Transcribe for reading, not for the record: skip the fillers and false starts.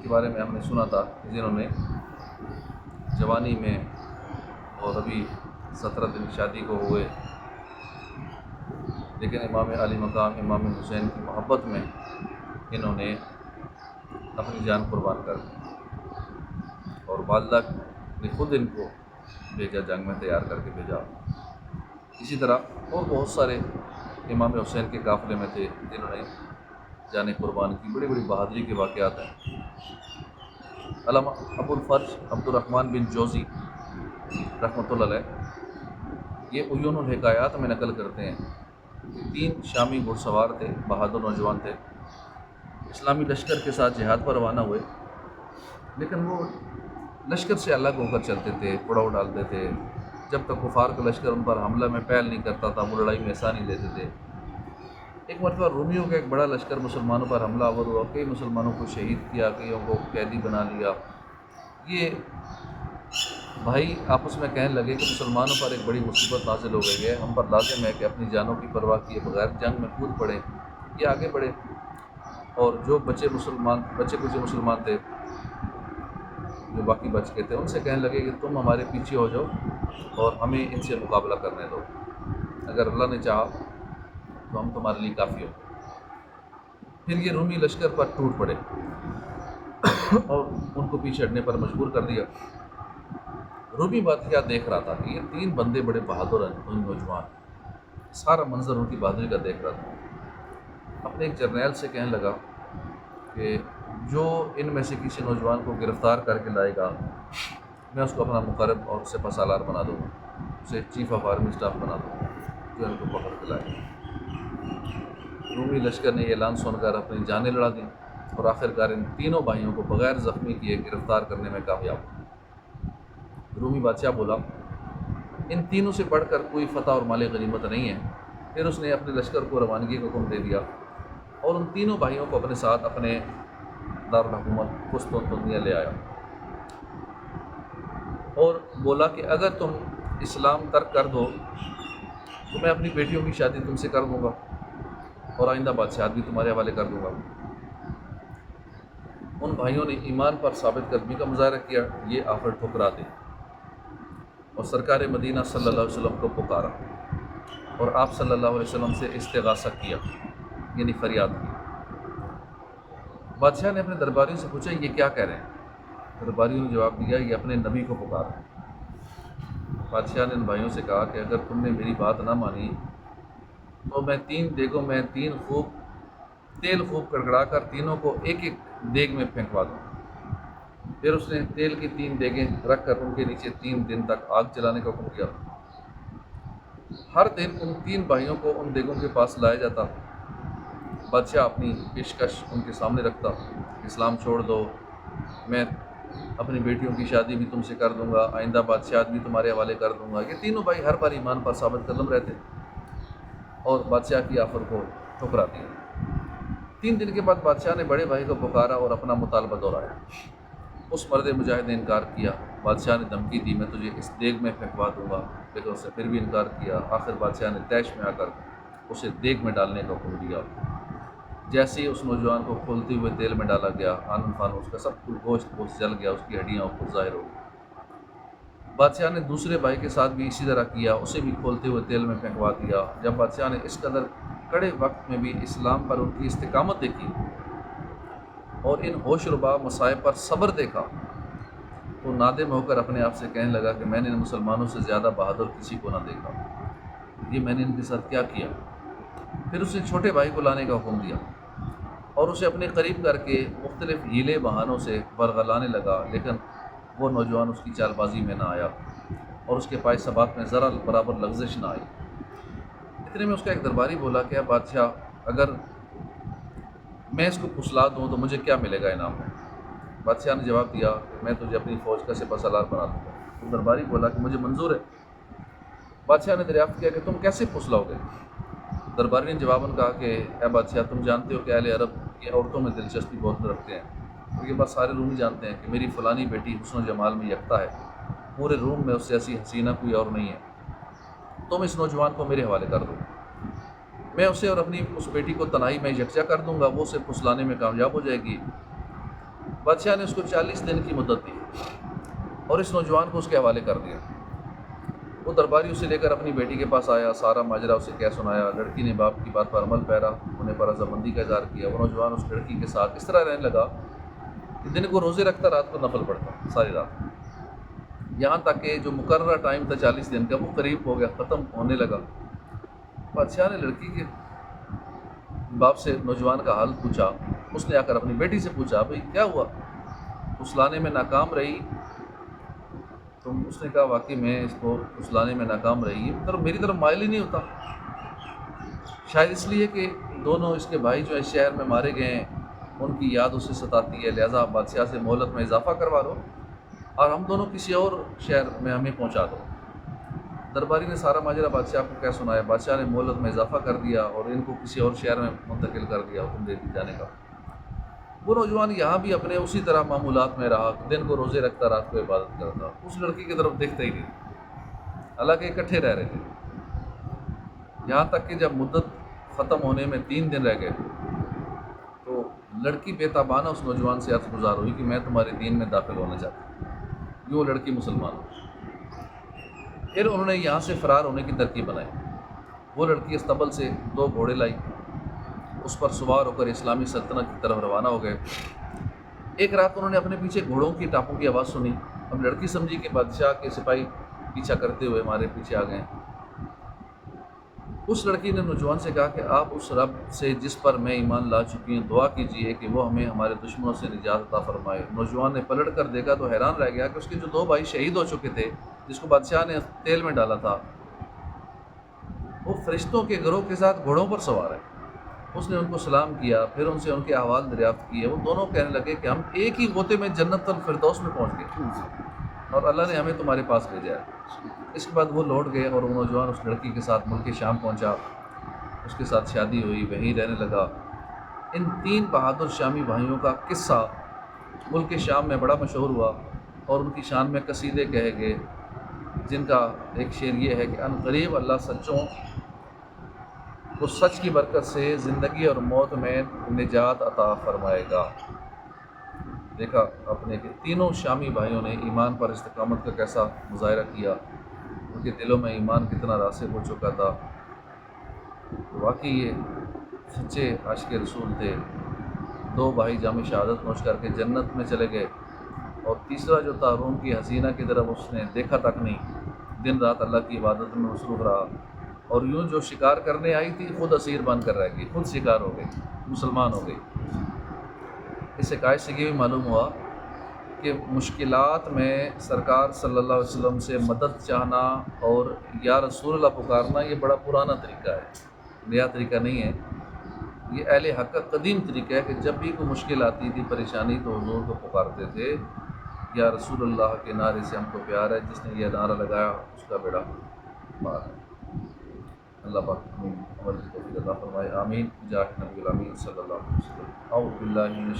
کے بارے میں ہم نے سنا تھا کہ جنہوں نے جوانی میں اور ابھی 17 دن شادی کو ہوئے، لیکن امام علی مقام امام حسین کی محبت میں انہوں نے اپنی جان قربان کر دی، اور والدہ نے خود ان کو بھیجا، جنگ میں تیار کر کے بھیجا۔ اسی طرح اور بہت سارے امام حسین کے قافلے میں تھے جنہوں نے جان قربان کی۔ بڑی بڑی بہادری کے واقعات ہیں۔ علامہ ابو الفرج عبد الرحمن بن جوزی رحمۃ اللہ علیہ یہ عیون الحکایات میں نقل کرتے ہیں کہ 3 شامی گھڑ سوار تھے، بہادر نوجوان تھے، اسلامی لشکر کے ساتھ جہاد پر روانہ ہوئے، لیکن وہ لشکر سے الگ ہو کر چلتے تھے، پڑاؤ ڈالتے تھے۔ جب تک کفار کا لشکر ان پر حملہ میں پہل نہیں کرتا تھا وہ لڑائی میں حصہ نہیں لیتے تھے۔ ایک مرتبہ رومیوں کا ایک بڑا لشکر مسلمانوں پر حملہ آور ہوا، کئی مسلمانوں کو شہید کیا، کئیوں کو قیدی بنا لیا۔ یہ بھائی آپس میں کہنے لگے کہ مسلمانوں پر ایک بڑی مصیبت نازل ہو گئی ہے، ہم پر لازم ہے کہ اپنی جانوں کی پرواہ کیے بغیر جنگ میں کود پڑیں یا آگے بڑھیں۔ اور جو بچے کچھ مسلمان تھے، جو باقی بچ گئے تھے، ان سے کہنے لگے کہ تم ہمارے پیچھے ہو جاؤ اور ہمیں ان سے مقابلہ کرنے دو، اگر اللہ نے چاہا تو ہم تمہارے لیے کافی ہو۔ پھر یہ رومی لشکر پر ٹوٹ پڑے اور ان کو پیچھے ہٹنے پر مجبور کر دیا۔ رومی بادشاہ دیکھ رہا تھا کہ یہ 3 بندے بڑے بہادر ہیں، نوجوان، سارا منظر ان کی بہادری کا دیکھ رہا تھا۔ اپنے ایک جرنیل سے کہنے لگا کہ جو ان میں سے کسی نوجوان کو گرفتار کر کے لائے گا میں اس کو اپنا مقرب اور اسے پسالار بنا دوں گا، اسے چیف آف آرمی اسٹاف بنا دوں گا جو ان کو پکڑ کے لائے گا۔ رومی لشکر نے یہ اعلان سن کر اپنی جانیں لڑا دیں اور آخرکار ان تینوں بھائیوں کو بغیر زخمی کیے گرفتار کرنے میں کامیاب ہوئے۔ رومی بادشاہ بولا ان تینوں سے بڑھ کر کوئی فتح اور مال غنیمت نہیں ہے۔ پھر اس نے اپنے لشکر کو روانگی کا حکم دے دیا اور ان تینوں بھائیوں کو اپنے ساتھ اپنے دارالحکومت قسطنطنیہ لے آیا اور بولا کہ اگر تم اسلام ترک کر دو تو میں اپنی بیٹیوں کی شادی تم سے کر دوں گا اور آئندہ بادشاہت بھی تمہارے حوالے کر دوں گا۔ ان بھائیوں نے ایمان پر ثابت قدمی کا مظاہرہ کیا، یہ آفر ٹھکرا دی اور سرکار مدینہ صلی اللہ علیہ وسلم کو پکارا اور آپ صلی اللہ علیہ وسلم سے استغاثہ کیا، یعنی فریاد کی۔ بادشاہ نے اپنے درباریوں سے پوچھا یہ کیا کہہ رہے ہیں؟ درباریوں نے جواب دیا یہ اپنے نبی کو پکارا۔ بادشاہ نے ان بھائیوں سے کہا کہ اگر تم نے میری بات نہ مانی تو میں 3 دیگوں میں تیل خوب کڑکڑا کر تینوں کو ایک ایک دیگ میں پھینکوا دوں۔ پھر اس نے تیل کی 3 دیگیں رکھ کر ان کے نیچے 3 دن تک آگ جلانے کا حکم کیا۔ ہر دن ان 3 بھائیوں کو ان دیگوں کے پاس لایا جاتا۔ بادشاہ اپنی پیشکش ان کے سامنے رکھتا، اسلام چھوڑ دو، میں اپنی بیٹیوں کی شادی بھی تم سے کر دوں گا، آئندہ بادشاہت بھی تمہارے حوالے کر دوں گا۔ یہ تینوں بھائی ہر بار ایمان پر ثابت قدم رہتے اور بادشاہ کی آفر کو ٹھکرا دیا۔ 3 دن کے بعد بادشاہ نے بڑے بھائی کو پکارا اور اپنا مطالبہ دہرایا۔ اس مرد مجاہد نے انکار کیا۔ بادشاہ نے دھمکی دی میں تجھے اس دیگ میں پھینکوا دوں گا، لیکن اس نے پھر بھی انکار کیا۔ آخر بادشاہ نے طیش میں آ کر اسے دیگ میں ڈالنے کا حکم دیا۔ جیسے ہی اس نوجوان کو کھولتے ہوئے تیل میں ڈالا گیا، آنن فانن اس کا سب کچھ گوشت جل گیا، اس کی ہڈیاں اوپر ظاہر ہو گئی۔ بادشاہ نے دوسرے بھائی کے ساتھ بھی اسی طرح کیا، اسے بھی کھولتے ہوئے تیل میں پھینکوا دیا۔ جب بادشاہ نے اس قدر کڑے وقت میں بھی اسلام پر ان کی استقامت دیکھی اور ان ہوش ربا مصائب پر صبر دیکھا تو نادم ہو کر اپنے آپ سے کہنے لگا کہ میں نے ان مسلمانوں سے زیادہ بہادر کسی کو نہ دیکھا، یہ میں نے ان کے ساتھ کیا کیا۔ پھر اس نے چھوٹے بھائی کو لانے کا حکم دیا اور اسے اپنے قریب کر کے مختلف ہیلے بہانوں سے ورغلانے لگا، لیکن وہ نوجوان اس کی چال بازی میں نہ آیا اور اس کے پائے ثبات میں ذرا برابر لغزش نہ آئی۔ اتنے میں اس کا ایک درباری بولا کہ بادشاہ اگر میں اس کو پھسلا دوں تو مجھے کیا ملے گا انعام میں؟ بادشاہ نے جواب دیا کہ میں تجھے اپنی فوج کا سپہ سالار بنا دوں گا۔ تو درباری بولا کہ مجھے منظور ہے۔ بادشاہ نے دریافت کیا کہ تم کیسے پھسلاؤ گے؟ درباری نے جواباً کہا کہ اے بادشاہ تم جانتے ہو کہ اہل عرب کی عورتوں میں دلچسپی بہت رکھتے ہیں، اور یہ بات سارے رومی جانتے ہیں کہ میری فلانی بیٹی حسن و جمال میں یکتا ہے، پورے روم میں اس سے ایسی حسینہ کوئی اور نہیں ہے، تم اس نوجوان کو میرے حوالے کر دو۔ میں اسے اور اپنی اس بیٹی کو تنہائی میں یکجا کر دوں گا، وہ اسے پھسلانے میں کامیاب ہو جائے گی۔ بادشاہ نے اس کو 40 دن کی مدت دی اور اس نوجوان کو اس کے حوالے کر دیا۔ وہ درباری اسے لے کر اپنی بیٹی کے پاس آیا، سارا ماجرا اسے کہہ سنایا۔ لڑکی نے باپ کی بات پر عمل پیرا انہیں پر رضامندی کا اظہار کیا۔ وہ نوجوان اس لڑکی کے ساتھ اس طرح رہنے لگا کہ دن کو روزے رکھتا، رات کو نفل پڑھتا، ساری رات، یہاں تک کہ جو مقررہ ٹائم تھا 40 دن کا وہ قریب ہو گیا، ختم ہونے لگا۔ بادشاہ نے لڑکی کے باپ سے نوجوان کا حال پوچھا۔ اس نے آ کر اپنی بیٹی سے پوچھا، بھئی کیا ہوا، پھسلانے میں ناکام رہی؟ تو اس نے کہا واقعی میں اس کو پھسلانے میں ناکام رہی، میری طرف مائل ہی نہیں ہوتا، شاید اس لیے کہ دونوں اس کے بھائی جو اس شہر میں مارے گئے ہیں ان کی یاد اسے ستاتی ہے، لہٰذا بادشاہ سے مہلت میں اضافہ کروا لو اور ہم دونوں کسی اور شہر میں ہمیں پہنچا دو۔ درباری نے سارا ماجرا بادشاہ کو کہہ سنایا۔ بادشاہ نے مہلت میں اضافہ کر دیا اور ان کو کسی اور شہر میں منتقل کر دیا، حکم دے دی جانے کا۔ وہ نوجوان یہاں بھی اپنے اسی طرح معمولات میں رہا، دن کو روزے رکھتا، رات کو عبادت کرتا، اس لڑکی کی طرف دیکھتا ہی نہیں، حالانکہ اکٹھے رہ رہے تھے، یہاں تک کہ جب مدت ختم ہونے میں 3 دن رہ گئے تو لڑکی بے تابانہ اس نوجوان سے عرض گزار ہوئی کہ میں تمہارے دین میں داخل ہونا چاہتی ہوں، یہ وہ لڑکی مسلمان ہو۔ پھر انہوں نے یہاں سے فرار ہونے کی ترکیب بنائی۔ وہ لڑکی استنبول سے 2 گھوڑے لائی، اس پر سوار ہو کر اسلامی سلطنت کی طرف روانہ ہو گئے۔ ایک رات انہوں نے اپنے پیچھے گھوڑوں کی ٹاپوں کی آواز سنی۔ اب لڑکی سمجھی کہ بادشاہ کے سپاہی پیچھا کرتے ہوئے ہمارے پیچھے آ گئے۔ اس لڑکی نے نوجوان سے کہا کہ آپ اس رب سے جس پر میں ایمان لا چکی ہوں دعا کیجیے کہ وہ ہمیں ہمارے دشمنوں سے نجات عطا فرمائے۔ نوجوان نے پلٹ کر دیکھا تو حیران رہ گیا کہ اس کے جو 2 بھائی شہید ہو چکے تھے، جس کو بادشاہ نے تیل میں ڈالا تھا، وہ فرشتوں کے گروہ کے ساتھ گھوڑوں پر سوار ہے۔ اس نے ان کو سلام کیا، پھر ان سے ان کے احوال دریافت کیے۔ وہ دونوں کہنے لگے کہ ہم ایک ہی غوطے میں جنت الفردوس میں پہنچ گئے اور اللہ نے ہمیں تمہارے پاس بھیجا ہے۔ اس کے بعد وہ لوٹ گئے اور وہ نوجوان اس لڑکی کے ساتھ ملک شام پہنچا، اس کے ساتھ شادی ہوئی، وہیں رہنے لگا۔ ان 3 بہادر شامی بھائیوں کا قصہ ملک شام میں بڑا مشہور ہوا اور ان کی شان میں قصیدے کہے گئے، جن کا ایک شعر یہ ہے کہ ان قریب اللہ سچوں کو سچ کی برکت سے زندگی اور موت میں نجات عطا فرمائے گا۔ دیکھا اپنے کہ تینوں شامی بھائیوں نے ایمان پر استقامت کا کیسا مظاہرہ کیا، ان کے دلوں میں ایمان کتنا راسخ ہو چکا تھا۔ واقعی یہ سچے عاشق رسول تھے۔ 2 بھائی جام شہادت نوش کر کے جنت میں چلے گئے اور تیسرا جو تھا روم کی حسینہ کی طرف اس نے دیکھا تک نہیں، دن رات اللہ کی عبادت میں مصروف رہا، اور یوں جو شکار کرنے آئی تھی خود اسیر بن کر رہ گئی، خود شکار ہو گئی، مسلمان ہو گئی۔ اس حکایت سے یہ بھی معلوم ہوا کہ مشکلات میں سرکار صلی اللہ علیہ وسلم سے مدد چاہنا اور یا رسول اللہ پکارنا یہ بڑا پرانا طریقہ ہے، نیا طریقہ نہیں ہے۔ یہ اہل حق کا قدیم طریقہ ہے کہ جب بھی کوئی مشکل آتی تھی، پریشانی، تو حضور کو پکارتے تھے، یا رسول اللہ کے نعرے سے ہم کو پیار ہے، جس نے یہ نعرہ لگایا اس کا بیڑا پار ہے۔ اللہ پاک عمل کی توفیق عطا فرمائے، آمین، جاہ نبی الامین صلی اللہ علیہ وسلم۔ اعوذ باللہ من